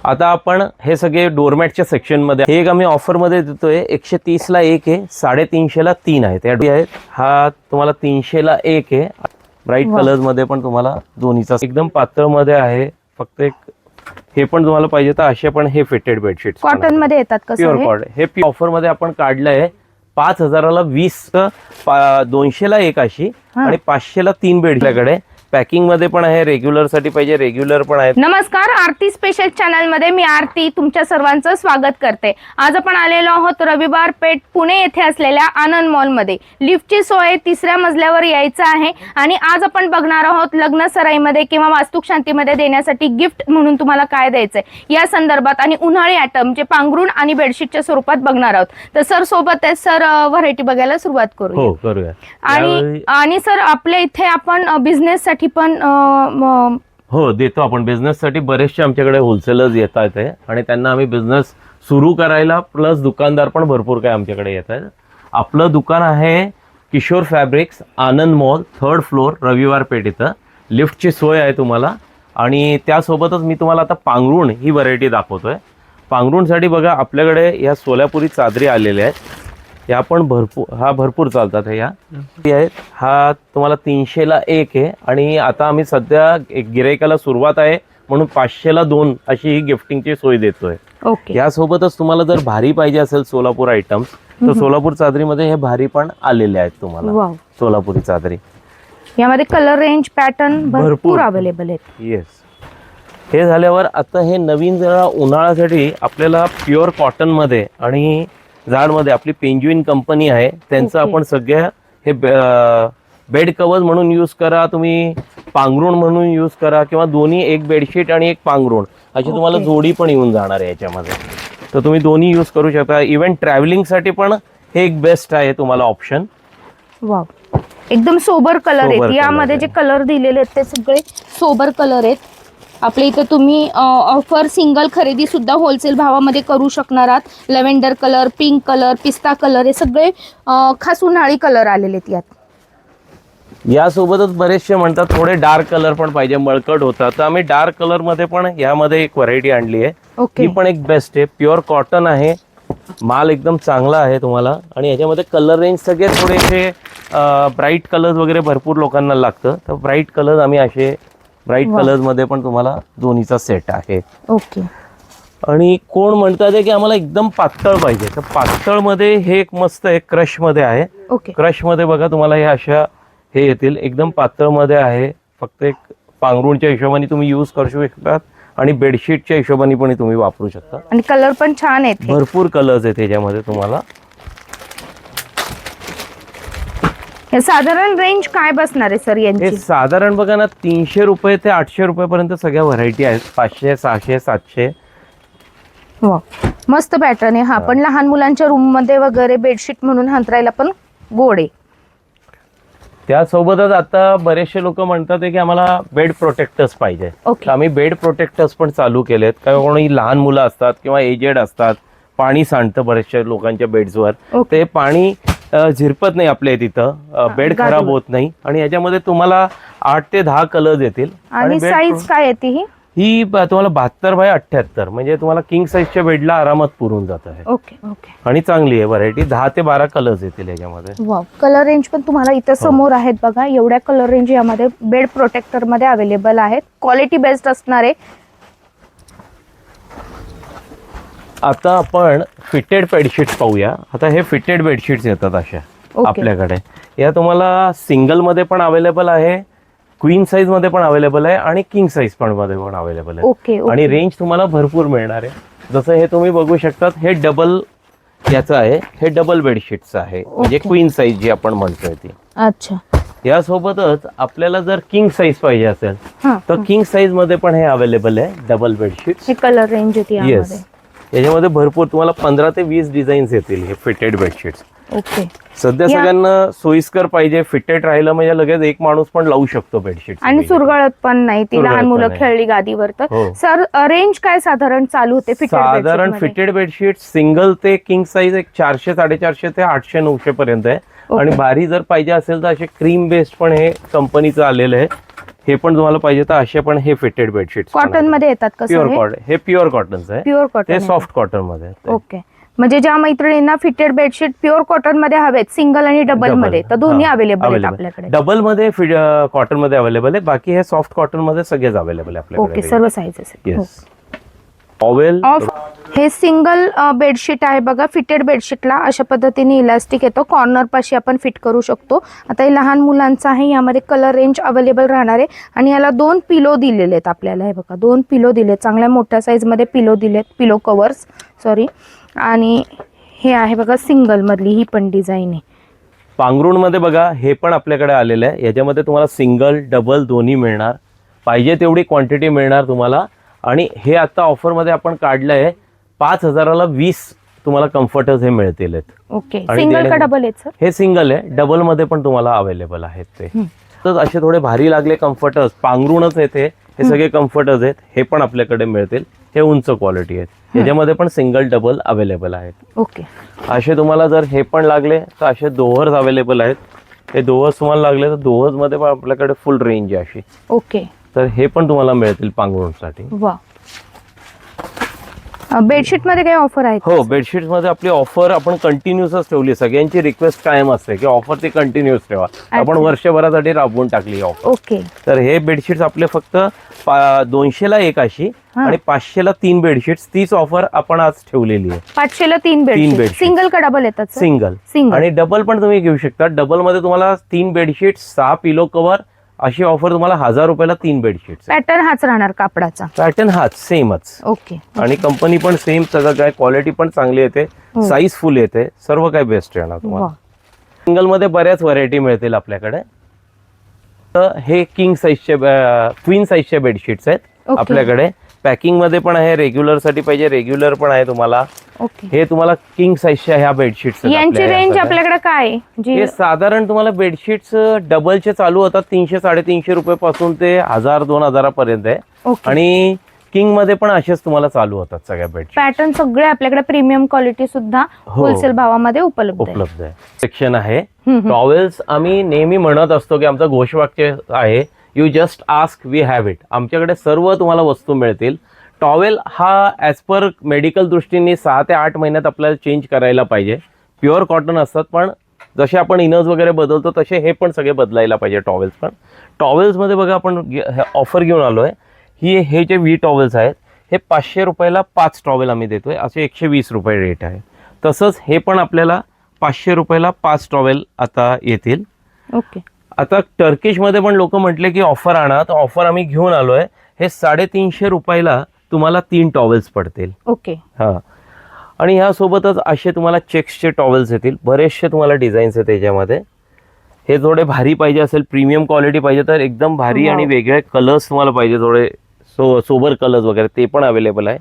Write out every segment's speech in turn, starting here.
आता आपण हे सगळे डोरमॅटच्या सेक्शन मध्ये हे एक आम्ही ऑफर मध्ये देतोय 130 ला एक आहे, 350 ला 3 आहेत. हा तुम्हाला 300 ला एक आहे. ब्राईट कलर्स मध्ये पण तुम्हाला दोन्हीचा एकदम पातळ मध्ये आहे. फक्त एक हे पण तुम्हाला पाहिजे तर असे पण हे फिटेड बेडशीट कॉटन मध्ये येतात कसं प्युअर कॉटन. हे ऑफर मध्ये आपण काढलंय 5000 ला 20, 200 ला एक अशी आणि 500 ला 3 बेडच्याकडे. पॅकिंग मध्ये पण आहे, रेग्युलर साठी पाहिजे रेग्युलर पण आहे. नमस्कार, आरती स्पेशल चॅनल मध्ये मी आरती तुमच्या सर्वांचं स्वागत करते. आज आपण आलेलो आहोत रविवार पेठ पुणे येथे असलेल्या आनंद मॉल मध्ये. लिफ्टची सोय 3ऱ्या मजल्यावर यायचं आहे आणि आज आपण बघणार आहोत लग्न सराईमध्ये किंवा वास्तुक शांतीमध्ये देण्यासाठी गिफ्ट म्हणून तुम्हाला काय द्यायचंय या संदर्भात आणि उन्हाळी आयटम जे पांघरुण आणि बेडशीटच्या स्वरूपात बघणार आहोत. तर सर सोबत आहे सर, व्हरायटी बघायला सुरुवात करूया. आणि सर आपल्या इथे आपण बिझनेस साठी पण हो देतो. आपण बिझनेस साठी बरेचसे आमच्याकडे होलसेलर्स येत आहेत आणि त्यांना आम्ही बिझनेस सुरू करायला प्लस दुकानदार पण भरपूर काय आमच्याकडे येत आहेत. आपलं दुकान आहे किशोर फॅब्रिक्स, आनंद मॉल, 3rd फ्लोअर, रविवार पेठ. इथं लिफ्टची सोय आहे तुम्हाला. आणि त्यासोबतच मी तुम्हाला आता पांघरुण ही व्हरायटी दाखवतोय. पांघरुणसाठी बघा आपल्याकडे या सोलापुरी चादरी आलेल्या आहेत. या पण भरपूर चालतात. ह्या आहेत. हा तुम्हाला 300 ला एक आहे आणि आता आम्ही सध्या एक गिरायकाला सुरुवात आहे म्हणून 500 ला 2 अशी ही गिफ्टिंगची सोय देतोय. यासोबतच तुम्हाला जर भारी पाहिजे असेल सोलापूर आयटम्स तर सोलापूर चादरीमध्ये हे भारी पण आलेले आहेत तुम्हाला. सोलापुरी चादरी यामध्ये कलर रेंज पॅटर्न भरपूर अवेलेबल आहेत. येस. हे झाल्यावर आता हे नवीन जरा उन्हाळ्यासाठी आपल्याला प्युअर कॉटन मध्ये आणि जाडमध्ये आपली पेंज्युइन कंपनी आहे त्यांचं आपण सगळ्या हे बेड कव्हर म्हणून यूज करा, तुम्ही पांघरुण म्हणून यूज करा किंवा दोन्ही एक बेडशीट आणि एक पांघरुण अशी तुम्हाला जोडी पण येऊन जाणार आहे याच्यामध्ये. तर तुम्ही दोन्ही यूज करू शकता. इव्हन ट्रॅव्हलिंग साठी पण हे एक बेस्ट आहे तुम्हाला ऑप्शन. वाव, एकदम सोबर कलर आहेत. यामध्ये जे कलर दिलेले आहेत ते सगळे सोबर कलर आहेत. आपल्या इथे तुम्ही ऑफर सिंगल खरेदी सुद्धा होलसेल भावामध्ये करू शकणार आहात. लेव्हेंडर कलर, पिंक कलर, पिस्ता कलर हे सगळे खास उन्हाळी कलर आलेले आहेत. यासोबतच बरेचसे म्हणतात थोडे डार्क कलर पण पाहिजे, मळकट होता, तर आम्ही डार्क कलर मध्ये पण यामध्ये एक व्हरायटी आणली आहे. ही पण एक बेस्ट आहे. प्युअर कॉटन आहे, माल एकदम चांगला आहे तुम्हाला. आणि याच्यामध्ये कलर रेंज सगळे थोडेसे ब्राईट कलर्स वगैरे भरपूर लोकांना लागतं. तर ब्राईट कलर आम्ही असे ब्राईट कलर्स मध्ये पण तुम्हाला दोन्हीचा सेट आहे. आणि कोण म्हणतात की आम्हाला एकदम पातळ पाहिजे तर पातळ मध्ये हे एक मस्त एक क्रश मध्ये आहे. क्रश मध्ये बघा तुम्हाला हे अशा हे येतील एकदम पातळ मध्ये आहे. फक्त एक पांघरुणच्या हिशोबाने तुम्ही यूज करू शकतात आणि बेडशीटच्या हिशोबाने पण तुम्ही वापरू शकता. आणि कलर पण छान आहेत, भरपूर कलर्स आहेत त्याच्यामध्ये तुम्हाला. साधारण रेंज काय बसणार आहे सर यांची? हे साधारण बघा ना 300 रुपये ते 800 रुपयापर्यंत सगळ्या व्हरायटी आहेत. 500, 600, 700. मस्त पॅटर्न आहे. हा पण लहान मुलांच्या रूम मध्ये वगैरे बेडशीट म्हणून हांतरायला पण गोड आहे. त्यासोबतच आता बरेचसे लोक म्हणतात की आम्हाला बेड प्रोटेक्टर्स पाहिजे. आम्ही बेड प्रोटेक्टर्स पण चालू केलेत. काही कोणी लहान मुलं असतात किंवा एजेड असतात, पाणी सांडतं बरेचशा लोकांच्या बेड्सवर, ते पाणी झिरपत नाही आपल्या तिथं, बेड खराब होत नाही. आणि याच्यामध्ये तुम्हाला 8 ते 10 कलर्स येतील. आणि साईज काय येते ही तुम्हाला 72 बाय 78 म्हणजे तुम्हाला किंग साईजच्या बेडला आरामात पुरून जात आहे. आणि चांगली आहे व्हरायटी. 10 ते 12 कलर्स येतील याच्यामध्ये. कलर रेंज पण तुम्हाला इथं समोर आहेत बघा. एवढ्या कलर रेंज यामध्ये बेड प्रोटेक्टर मध्ये अवेलेबल आहेत. क्वालिटी बेस्ट असणार आहे. आता आपण फिटेड बेडशीट पाहूया. आता हे फिटेड बेडशीट्स येतात अशा आपल्याकडे. या तुम्हाला सिंगल मध्ये पण अवेलेबल आहे, क्वीन साईज मध्ये पण अवेलेबल आहे आणि किंग साईज पण मध्ये पण अवेलेबल आहे. आणि रेंज तुम्हाला भरपूर मिळणार आहे. जसं हे तुम्ही बघू शकतात हे डबल याचं आहे, हे डबल बेडशीटचं आहे म्हणजे क्वीन साईज जी आपण म्हणतोय ती. अच्छा. यासोबतच आपल्याला जर किंग साईज पाहिजे असेल तर किंग साईज मध्ये पण हे अवेलेबल आहे डबल बेडशीट. कलर रेंज येते याच्यामध्ये भरपूर तुम्हाला 15 ते 20 डिझाईन्स येतील हे फिटेड बेडशीट्स. सध्या सगळ्यांना सोयीस्कर पाहिजे. फिटेड राहिलं म्हणजे लगेच एक माणूस पण लावू शकतो बेडशीट आणि चुरगळत पण नाही. ती लहान मुलं खेळली गादीवर. तर सर रेंज काय साधारण चालू होते? साधारण फिटेड बेडशीट सिंगल ते किंग साईज एक 400, 450 ते 800, 900 पर्यंत आहे. आणि भारी जर पाहिजे असेल तर असे क्रीम बेस्ड पण हे कंपनीचं आलेलं आहे. हे पण तुम्हाला पाहिजे तर असे पण हे फिटेड बेडशीट कॉटन मध्ये येतात का प्युअर सर? कॉटन, हे प्युअर कॉटनचं आहे, प्युअर कॉटन ते सॉफ्ट कॉटन मध्ये आहे. ओके. म्हणजे ज्या मैत्रिणींना फिटेड बेडशीट प्युअर कॉटन मध्ये हवेत, सिंगल आणि डबल मध्ये, तर दोन्ही अवेलेबल आहेत आपल्याकडे. डबल मध्ये कॉटन मध्ये अवेलेबल आहे, बाकी हे सॉफ्ट कॉटन मध्ये सगळेच अवेलेबल आहे आपल्याकडे. ओके, सर्व साईजेस. येस. टॉवेल ऑफ हे सिंगल बेडशीट आहे बघा. फिटेड बेडशीटला अशा पद्धतीने इलास्टिक येतो, कॉर्नर पाशी आपण फिट करू शकतो. आता हे लहान मुलांचं आहे, यामध्ये कलर रेंज अवेलेबल राहणार आहे. आणि याला 2 पिलो दिलेले आहेत आपल्याला. हे बघा 2 पिलो दिलेत, चांगल्या मोठ्या साईज मध्ये पिलो दिलेत, पिलो कव्हर्स सॉरी. आणि हे आहे बघा सिंगल मधली ही पण डिझाईन आहे. पांघरुण मध्ये बघा हे पण आपल्याकडे आलेलं आहे. याच्यामध्ये तुम्हाला सिंगल डबल दोन्ही मिळणार, पाहिजे तेवढी क्वांटिटी मिळणार तुम्हाला. आणि हे आता ऑफर मध्ये आपण काढलंय 5,000ला 20 तुम्हाला कम्फर्टर्स हे मिळतील. ओके, सिंगल का डबल आहेत सर? हे सिंगल आहे, डबल मध्ये पण तुम्हाला अवेलेबल आहेत ते. तर असे थोडे भारी लागले कम्फर्टर्स, पांघरुणच आहेत हे सगळे कम्फर्टर्स आहेत, हे पण आपल्याकडे मिळतील. हे उंच क्वालिटी आहेत, याच्यामध्ये पण सिंगल डबल अवेलेबल आहेत. ओके. असे तुम्हाला जर हे पण लागले तर असे दोहर्स अवेलेबल आहेत. हे दोहर्स तुम्हाला लागले तर दोहर्स मध्ये पण आपल्याकडे फुल रेंज आहे अशी. ओके. तर हे पण तुम्हाला मिळतील पांघरुणसाठी. वा. बेडशीट मध्ये काय ऑफर आहे? हो, बेडशीट मध्ये आपली ऑफर आपण कंटिन्यूसच ठेवली. सगळ्यांची रिक्वेस्ट कायम असते की ऑफर ती कंटिन्यूस ठेवा. आपण वर्षभरासाठी राबवून टाकली ऑफर. ओके. तर हे बेडशीट्स आपले फक्त 200ला एक अशी आणि 500ला 3 बेडशीट्स, तीच ऑफर आपण आज ठेवलेली आहे. 500ला 3 बेडशीट. सिंगल का डबल येतात? सिंगल. आणि डबल पण तुम्ही घेऊ शकता. डबल मध्ये तुम्हाला 3 बेडशीट, 6 पिलो कव्हर, अशी ऑफर तुम्हाला 1000 रुपयाला 3 बेडशीट. पॅटर्न हाच राहणार कापडाचा? पॅटर्न हाच सेमच. ओके. आणि कंपनी पण सेम, सगळं काय क्वालिटी पण चांगली येते, साईज फुल येते, सर्व काय बेस्ट येणार तुम्हाला. सिंगल मध्ये बऱ्याच व्हरायटी मिळतील आपल्याकडे. तर हे किंग साईजचे क्वीन साईजचे बेडशीट्स आहेत आपल्याकडे. पॅकिंग मध्ये पण आहे, रेग्युलर साठी पाहिजे रेग्युलर पण आहे तुम्हाला. ओके. हे तुम्हाला किंग साईजच्या ह्या बेडशीट्स. यांची रेंज आपल्याकडे काय आहे? हे साधारण तुम्हाला बेडशीट्स डबलचे चालू होतात 300-350 रुपये पासून ते 1000-2000 पर्यंत आहे. आणि किंग मध्ये पण असेच तुम्हाला चालू होतात सगळ्या बेडशीट. पॅटर्न सगळे आपल्याकडे प्रीमियम क्वालिटी सुद्धा होलसेल भावामध्ये उपलब्ध आहे. सेक्शन आहे टॉवेल्स. आम्ही नेहमी म्हणत असतो की आमचा घोषवाक्य आहे, you just ask we have it. आमच्याकडे सर्व तुम्हाला वस्तू मिळतील. टॉवेल हा ॲज पर मेडिकल दृष्टीने 6 ते 8 महिन्यात आपल्याला चेंज करायला पाहिजे. प्युअर कॉटन असतात, पण जसे आपण इनर्स वगैरे बदलतो तसे हे पण सगळे बदलायला पाहिजे टॉवेल्स पण. टॉवेल्समध्ये बघा आपण ऑफर घेऊन आलो आहे. हे जे व्ही टॉवेल्स आहेत हे 500 रुपयाला 5 टॉवेल आम्ही देतोय, असे 120 रुपये रेट आहे. तसंच हे पण आपल्याला 500 रुपयाला 5 टॉवेल आता येतील. ओके. आता टर्किशमध्ये पण लोक म्हटले की ऑफर आणा, तर ऑफर आम्ही घेऊन आलोय. हे 350 रुपयाला तुम्हाला 3 टॉवेल्स पडतील. ओके. हा. आणि ह्यासोबतच असे तुम्हाला चेक्सचे टॉवेल्स येतील, बरेचसे तुम्हाला डिझाईन्स आहेत त्याच्यामध्ये. हे थोडे भारी पाहिजे असेल, प्रीमियम क्वालिटी पाहिजे तर एकदम भारी आणि वेगळे कलर्स तुम्हाला पाहिजे, थोडे सोबर कलर्स वगैरे, ते पण अवेलेबल आहे.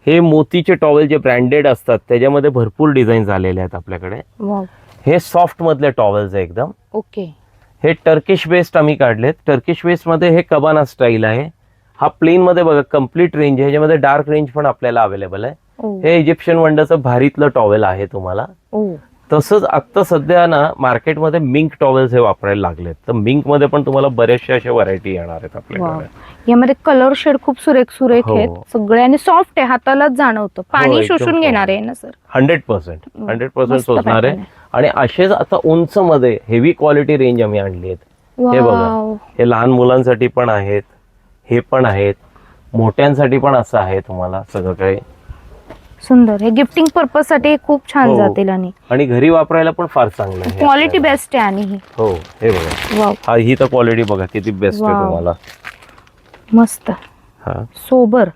हे मोतीचे टॉवेल जे ब्रँडेड असतात त्याच्यामध्ये भरपूर डिझाईन झालेले आहेत आपल्याकडे. हे सॉफ्ट मधले टॉवेल्स आहे एकदम. ओके. हे टर्किश बेस्ड आम्ही काढलेत. टर्किश बेस्ड मध्ये हे कबाना स्टाईल आहे. हा प्लेन मध्ये बघा कम्प्लीट रेंज आहे, ह्याच्यामध्ये डार्क रेंज पण आपल्याला अवेलेबल आहे. हे इजिप्शियन वंडरचं भारीतलं टॉवेल आहे तुम्हाला. तसंच आता सध्या ना मार्केटमध्ये मिंक टॉवेल्स हे वापरायला लागलेत, तर मिंक मध्ये पण तुम्हाला बरेचशे अशा व्हरायटी येणार आहेत आपल्याकडे. यामध्ये कलर शेड खूप सुरेख आहेत सगळे, आणि सॉफ्ट आहे, हातालाच जाणवतं. पाणी शोषून घेणार आहे ना सर? 100% शोषणार आहे. आणि असेच आता उंच मध्ये हेवी क्वालिटी रेंज आम्ही आणली आहेत. हे बघा, हे लहान मुलांसाठी पण आहेत, हे पण आहेत, मोठ्यांसाठी पण असं आहे तुम्हाला सगळं काही सुंदर. हे गिफ्टिंग पर्पज साठी खूप छान जातील आणि घरी वापरायला पण फार चांगलं आहे. क्वालिटी बेस्ट आहे. आणि हो, हे बघा, ही तर क्वालिटी बघा किती बेस्ट आहे तुम्हाला. मस्त. हा, सोबर.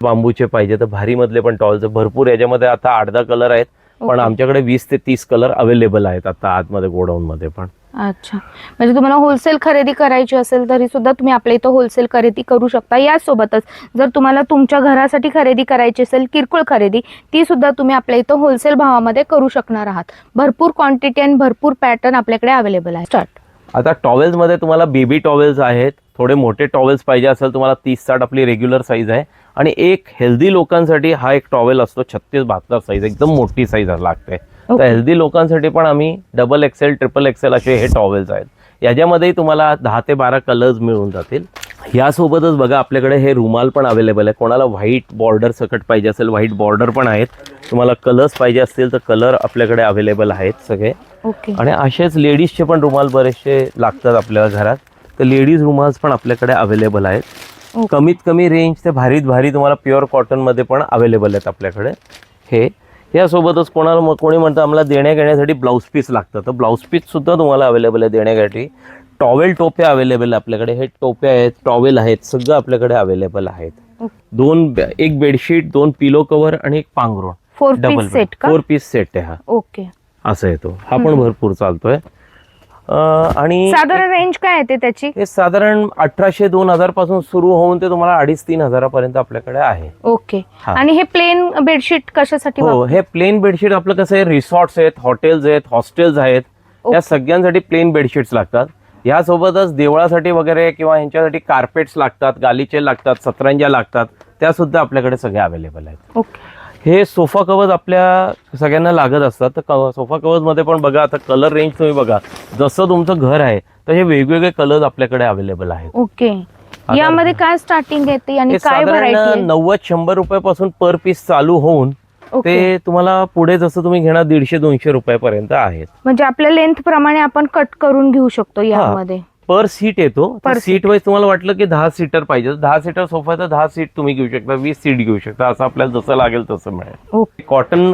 बांबूचे पाहिजे तर भारी मधले पण टॉवेल्स भरपूर, याच्यामध्ये आता 8-10 कलर आहेत, पण आमच्याकडे 20 ते 30 कलर अवेलेबल आहेत आता आतमध्ये गोडाऊन मध्ये पण. अच्छा, म्हणजे तुम्हाला होलसेल खरेदी करायची असेल तरी सुद्धा तुम्ही आपल्या इथं होलसेल खरेदी करू शकता. यासोबतच जर तुम्हाला तुमच्या घरासाठी खरेदी करायची असेल, किरकोळ खरेदी, ती सुद्धा तुम्ही आपल्या इथं होलसेल भावामध्ये करू शकणार आहात. भरपूर क्वांटिटी आणि भरपूर पॅटर्न आपल्याकडे अवेलेबल आहे. स्टार्ट. आता टॉवेल्स मध्ये तुम्हाला बेबी टॉवेल्स आहेत, थोडे मोठे टॉवेल्स पाहिजे असेल तुम्हाला 30-60 आपली रेग्युलर साईज आहे. आणि एक हेल्दी लोकांसाठी हा एक टॉवेल असतो 36-72 साईज, एकदम मोठी साईज लागते. तर हेल्दी लोकांसाठी पण आम्ही XXL, XXL असे हे टॉवेल्स आहेत. याच्यामध्येही तुम्हाला 10 ते 12 कलर्स मिळून जातील. यासोबतच बघा आपल्याकडे हे रुमाल पण अवेलेबल आहे. कोणाला व्हाईट बॉर्डर सकट पाहिजे असेल व्हाईट बॉर्डर पण आहेत. तुम्हाला कलर्स पाहिजे असतील तर कलर आपल्याकडे अवेलेबल आहेत सगळे. ओके. आणि असेच लेडीजचे पण रुमाल बरेचसे लागतात आपल्याला घरात, तर लेडीज रुमाल्स पण आपल्याकडे अवेलेबल आहेत. कमीत कमी रेंज ते भारीत भारी तुम्हाला प्युअर कॉटनमध्ये पण अवेलेबल आहेत आपल्याकडे हे. यासोबतच कोणी म्हणतं आम्हाला देण्या घेण्यासाठी ब्लाऊज पीस लागतं, तर ब्लाऊज पीससुद्धा तुम्हाला अवेलेबल आहे देण्यासाठी. टॉवेल टोप्या अवेलेबल आहे आपल्याकडे. हे टोप्या आहेत, टॉवेल आहेत, सगळं आपल्याकडे अवेलेबल आहेत. एक बेडशीट, 2 पिलो कव्हर आणि एक पांघरुण. 4 पीस सेट का? 4 पीस सेट आहे हा. ओके. असं येतो हा पण भरपूर चालतोय. आणि साधारण रेंज काय येते त्याची? हे साधारण 1800-2000 पासून सुरू होऊन ते तुम्हाला 2500-3000 हजारापर्यंत आपल्याकडे आहे. ओके. आणि हे प्लेन बेडशीट कशासाठी? हो, हे प्लेन बेडशीट आपलं कसं आहे, रिसॉर्ट्स आहेत, हॉटेल्स आहेत, हॉस्टेल्स आहेत, या सगळ्यांसाठी प्लेन बेडशीट्स लागतात. यासोबतच देवळासाठी वगैरे किंवा ह्यांच्यासाठी कार्पेट्स लागतात, गालिचे लागतात, सतरंज्या लागतात, त्या सुद्धा आपल्याकडे सगळ्या अवेलेबल आहेत. ओके. हे सोफा कवर्स आपल्या सगळ्यांना लागत असतात. तर सोफा कवर्स मध्ये पण बघा आता कलर रेंज तुम्ही बघा, जसं तुमचं घर आहे तर हे वेगवेगळे कलर्स आपल्याकडे अवेलेबल आहेत. ओके. यामध्ये काय स्टार्टिंग येते आणि काय व्हरायटी आहे? 90-100 रुपयापासून पर पीस चालू होऊन ते तुम्हाला पुढे जसं तुम्ही घेणार 150-200 रुपयापर्यंत आहेत. म्हणजे आपल्या लेंथ प्रमाणे आपण कट करून घेऊ शकतो यामध्ये. पर सीट येतो. सीट वाईज तुम्हाला वाटलं की 10 सीटर पाहिजे, 10 सीटर सोफा तर 10 सीट तुम्ही घेऊ शकता, 20 सीट घेऊ शकता, असं आपल्याला जसं लागेल तसं मिळेल. कॉटन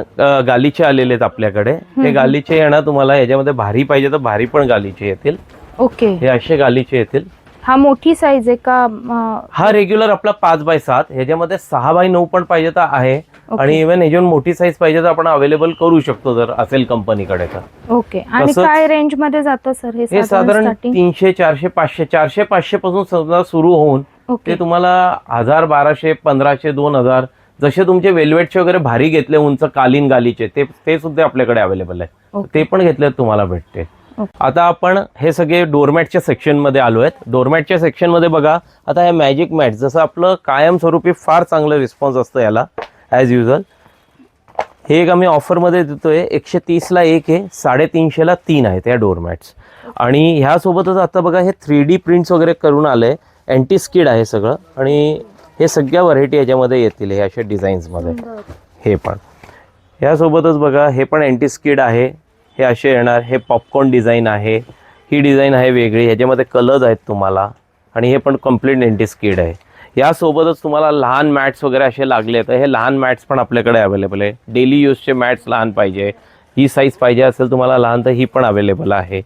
गालीचे आलेले आहेत आपल्याकडे. हे गालीचे येणार तुम्हाला, याच्यामध्ये भारी पाहिजे तर भारी पण गालीचे येतील. ओके. हे असे गालीचे येतील. हा मोठी साईज आहे का? हा रेग्युलर आपला 5x7. ह्याच्यामध्ये 6x9 पण पाहिजे तर आहे. आणि इव्हन ह्याच्यावर मोठी साईज पाहिजे तर आपण अवेलेबल करू शकतो जर असेल कंपनीकडे तर. ओके. आणि काय रेंज मध्ये जातं सर हे? साधारण 300, 400, 500, 400, 500 पासून सुरू होऊन ते तुम्हाला 1000, 1200, 1500, 2000, जसे तुमचे वेल्वेटचे वगैरे भारी घेतले उंच कालीन गालीचे ते सुद्धा आपल्याकडे अवेलेबल आहे. ते पण घेतले तुम्हाला भेटते. आता आपण हे सगळे डोरमॅटच्या सेक्शन मध्ये आलो आहेत. डोरमॅटच्या सेक्शन मध्ये बघा आता हे मॅजिक मॅट, जसं आपलं कायमस्वरूपी फार चांगलं रिस्पॉन्स असतं याला ॲज युजल. हे एक आम्ही ऑफरमध्ये देतोय. 130ला 1 आहे, 350ला 3 आहेत या डोरमॅट्स. आणि ह्यासोबतच आता बघा हे 3D प्रिंट्स वगैरे करून आलंय. अँटी स्किड आहे सगळं. आणि हे सगळ्या व्हरायटी याच्यामध्ये येतील हे अशा डिझाईन्समध्ये. हे पण ह्यासोबतच बघा हे पण अँटी स्किड आहे. हे असे येणार. हे पॉपकॉर्न डिझाईन आहे. ही डिझाईन आहे वेगळी, ह्याच्यामध्ये कलर्स आहेत तुम्हाला. आणि हे पण कम्प्लीट अँटी स्किड आहे. यासोबतच तुम्हाला लहान मॅट्स वगैरे असे लागले तर हे लहान मॅट्स पण आपल्याकडे अवेलेबल आहे. डेली यूजचे मॅट्स लहान पाहिजे, ही साईज पाहिजे असेल तुम्हाला लहान तर ही पण अवेलेबल आहे.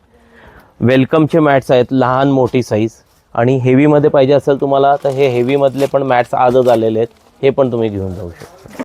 वेलकमचे मॅट्स आहेत, लहान मोठी साईज. आणि हेवीमध्ये पाहिजे असेल तुम्हाला तर हे हेवीमधले पण मॅट्स आजच आलेले आहेत, हे पण तुम्ही घेऊन जाऊ शकता.